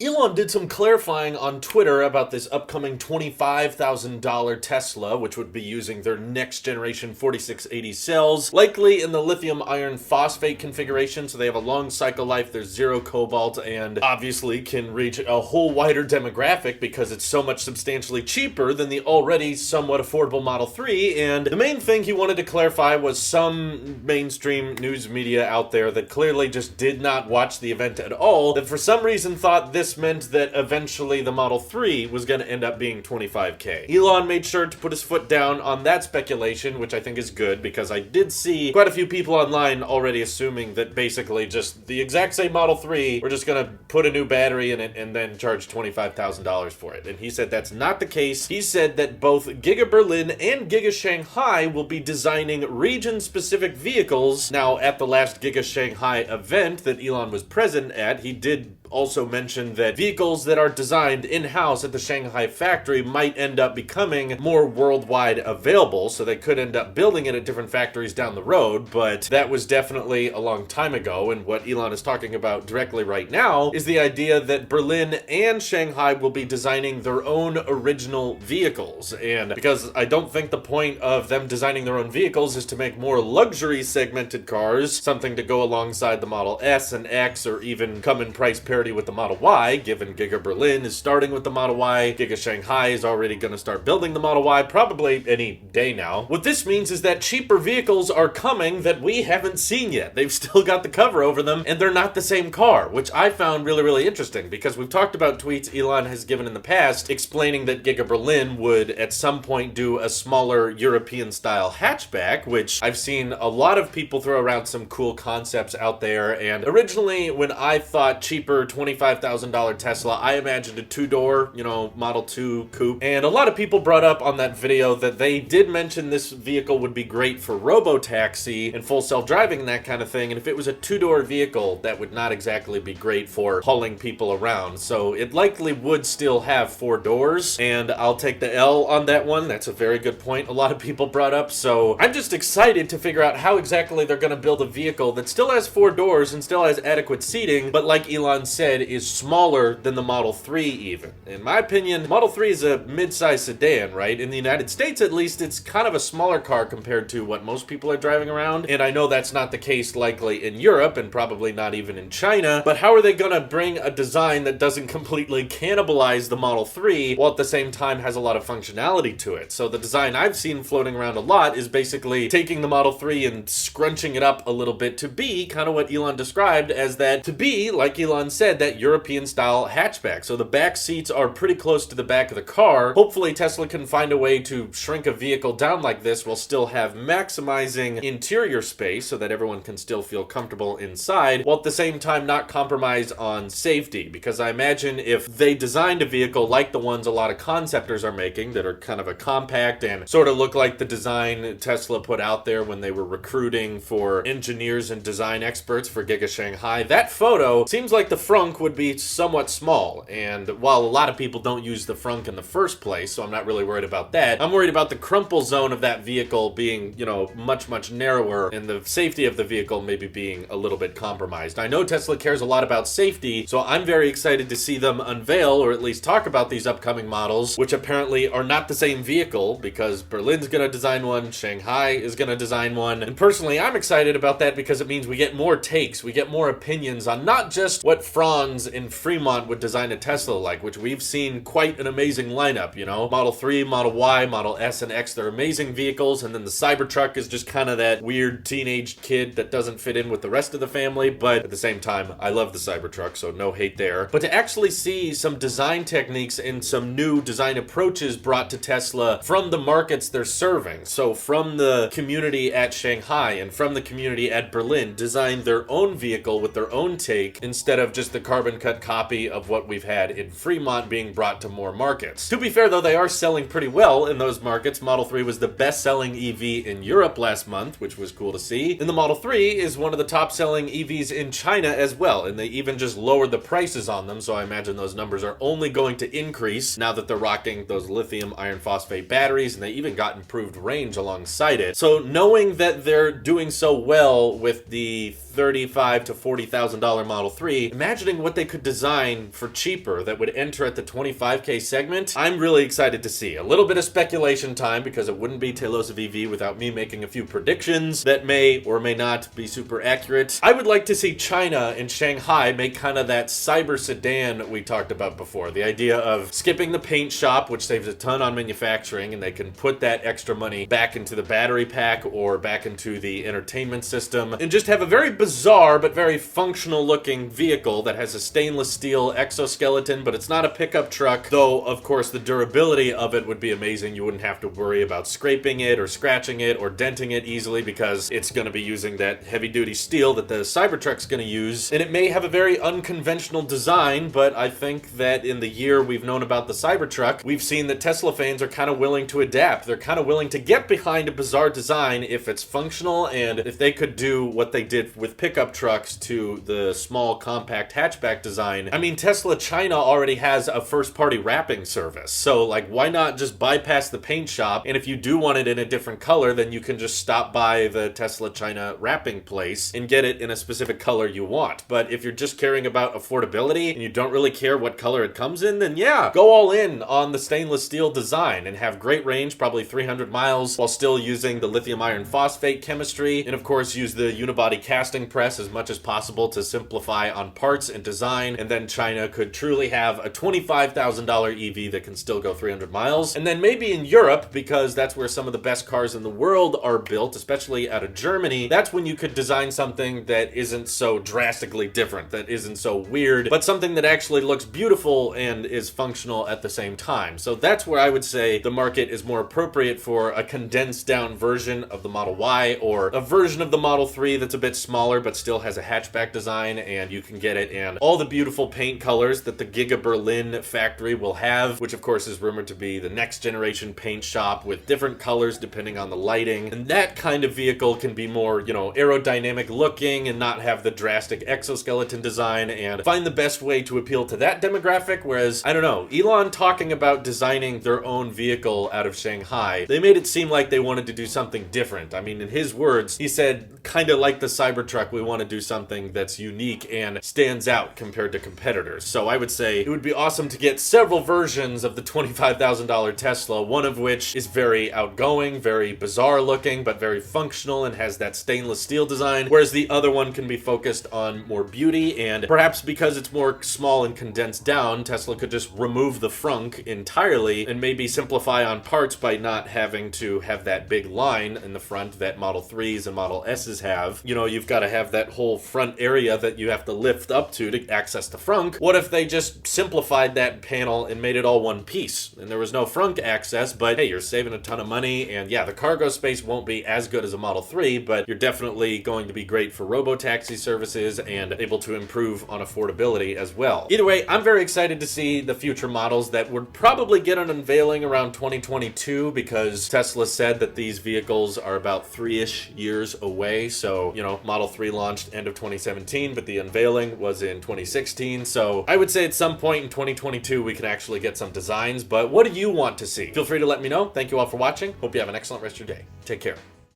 Elon did some clarifying on Twitter about this upcoming $25,000 Tesla, which would be using their next generation 4680 cells, likely in the lithium iron phosphate configuration, so they have a long cycle life, there's zero cobalt, and obviously can reach a whole wider demographic because it's so much substantially cheaper than the already somewhat affordable Model 3. And the main thing he wanted to clarify was some mainstream news media out there that clearly just did not watch the event at all, that for some reason thought this meant that eventually the Model 3 was going to end up being $25K. Elon made sure to put his foot down on that speculation, which I think is good because I did see quite a few people online already assuming that basically just the exact same Model 3, we're just going to put a new battery in it and then charge $25,000 for it. And he said that's not the case. He said that both GigaBerlin and GigaShanghai will be designing region-specific vehicles. Now, at the last GigaShanghai event that Elon was present at, he did also mentioned that vehicles that are designed in-house at the Shanghai factory might end up becoming more worldwide available, so they could end up building it at different factories down the road, but that was definitely a long time ago, and what Elon is talking about directly right now is the idea that Berlin and Shanghai will be designing their own original vehicles, and because I don't think the point of them designing their own vehicles is to make more luxury segmented cars, something to go alongside the Model S and X, or even come in price parity with the Model Y, given Giga Berlin is starting with the Model Y, Giga Shanghai is already going to start building the Model Y, probably any day now. What this means is that cheaper vehicles are coming that we haven't seen yet. They've still got the cover over them, and they're not the same car, which I found really, really interesting, because we've talked about tweets Elon has given in the past explaining that Giga Berlin would at some point do a smaller European-style hatchback, which I've seen a lot of people throw around some cool concepts out there, and originally when I thought cheaper $25,000 Tesla, I imagined a two-door, Model 2 coupe. And a lot of people brought up on that video that they did mention this vehicle would be great for robo-taxi and full self-driving and that kind of thing. And if it was a two-door vehicle, that would not exactly be great for hauling people around. So it likely would still have four doors, and I'll take the L on that one. That's a very good point a lot of people brought up. So I'm just excited to figure out how exactly they're going to build a vehicle that still has four doors and still has adequate seating, but like Elon said, is smaller than the Model 3 even. In my opinion, Model 3 is a mid-size sedan, right? In the United States, at least, it's kind of a smaller car compared to what most people are driving around, and I know that's not the case likely in Europe, and probably not even in China, but how are they gonna bring a design that doesn't completely cannibalize the Model 3, while at the same time has a lot of functionality to it? So the design I've seen floating around a lot is basically taking the Model 3 and scrunching it up a little bit to be kind of what Elon described as that, to be, like Elon said, that European-style hatchback. So the back seats are pretty close to the back of the car. Hopefully Tesla can find a way to shrink a vehicle down like this while still have maximizing interior space so that everyone can still feel comfortable inside, while at the same time not compromise on safety. Because I imagine if they designed a vehicle like the ones a lot of conceptors are making, that are kind of a compact and sort of look like the design Tesla put out there when they were recruiting for engineers and design experts for Giga Shanghai, that photo seems like the frunk would be somewhat small, and while a lot of people don't use the frunk in the first place, so I'm not really worried about that, I'm worried about the crumple zone of that vehicle being, much, much narrower, and the safety of the vehicle maybe being a little bit compromised. I know Tesla cares a lot about safety, so I'm very excited to see them unveil, or at least talk about these upcoming models, which apparently are not the same vehicle, because Berlin's gonna design one, Shanghai is gonna design one, and personally I'm excited about that because it means we get more takes, we get more opinions on not just what Franz in Fremont would design a Tesla like, which we've seen quite an amazing lineup, Model 3, Model Y, Model S, and X, they're amazing vehicles, and then the Cybertruck is just kind of that weird teenage kid that doesn't fit in with the rest of the family, but at the same time, I love the Cybertruck, so no hate there. But to actually see some design techniques and some new design approaches brought to Tesla from the markets they're serving, so from the community at Shanghai and from the community at Berlin, design their own vehicle with their own take, instead of just the carbon cut copy of what we've had in Fremont being brought to more markets. To be fair though, they are selling pretty well in those markets. Model 3 was the best-selling EV in Europe last month, which was cool to see. And the Model 3 is one of the top-selling EVs in China as well, and they even just lowered the prices on them, so I imagine those numbers are only going to increase now that they're rocking those lithium iron phosphate batteries, and they even got improved range alongside it. So knowing that they're doing so well with the $35,000 to $40,000 Model 3, imagine imagining what they could design for cheaper that would enter at the 25K segment, I'm really excited to see. A little bit of speculation time because it wouldn't be Telos of EV without me making a few predictions that may or may not be super accurate. I would like to see China and Shanghai make kind of that cyber sedan we talked about before. The idea of skipping the paint shop, which saves a ton on manufacturing, and they can put that extra money back into the battery pack or back into the entertainment system, and just have a very bizarre but very functional looking vehicle that has a stainless steel exoskeleton, but it's not a pickup truck, though of course the durability of it would be amazing. You wouldn't have to worry about scraping it or scratching it or denting it easily because it's going to be using that heavy duty steel that the Cybertruck's going to use. And it may have a very unconventional design, but I think that in the year we've known about the Cybertruck, we've seen that Tesla fans are kind of willing to adapt. They're kind of willing to get behind a bizarre design if it's functional, and if they could do what they did with pickup trucks to the small compact hatchback design. I mean, Tesla China already has a first-party wrapping service, so like why not just bypass the paint shop, and if you do want it in a different color, then you can just stop by the Tesla China wrapping place and get it in a specific color you want. But if you're just caring about affordability and you don't really care what color it comes in, then yeah, go all in on the stainless steel design and have great range, probably 300 miles, while still using the lithium iron phosphate chemistry, and of course use the unibody casting press as much as possible to simplify on parts and design. And then China could truly have a $25,000 EV that can still go 300 miles. And then maybe in Europe, because that's where some of the best cars in the world are built, especially out of Germany, that's when you could design something that isn't so drastically different, that isn't so weird, but something that actually looks beautiful and is functional at the same time. So that's where I would say the market is more appropriate for a condensed down version of the Model Y, or a version of the Model 3 that's a bit smaller but still has a hatchback design, and you can get it in all the beautiful paint colors that the GigaBerlin factory will have, which of course is rumored to be the next generation paint shop with different colors depending on the lighting. And that kind of vehicle can be more, you know, aerodynamic looking and not have the drastic exoskeleton design, and find the best way to appeal to that demographic. Whereas, I don't know, Elon talking about designing their own vehicle out of Shanghai, they made it seem like they wanted to do something different. I mean, in his words, he said, kind of like the Cybertruck, we want to do something that's unique and stands out compared to competitors. So I would say it would be awesome to get several versions of the $25,000 Tesla, one of which is very outgoing, very bizarre looking, but very functional and has that stainless steel design, whereas the other one can be focused on more beauty. And perhaps because it's more small and condensed down, Tesla could just remove the frunk entirely and maybe simplify on parts by not having to have that big line in the front that Model 3s and Model S's have. You know, you've got to have that whole front area that you have to lift up to access the frunk. What if they just simplified that panel and made it all one piece and there was no frunk access, but hey, you're saving a ton of money, and yeah, the cargo space won't be as good as a Model 3, but you're definitely going to be great for robo-taxi services and able to improve on affordability as well. Either way, I'm very excited to see the future models that would probably get an unveiling around 2022, because Tesla said that these vehicles are about 3-ish years away. So, you know, Model 3 launched end of 2017, but the unveiling was in 2016. So I would say at some point in 2022, we can actually get some designs. But what do you want to see? Feel free to let me know. Thank you all for watching. Hope you have an excellent rest of your day. Take care.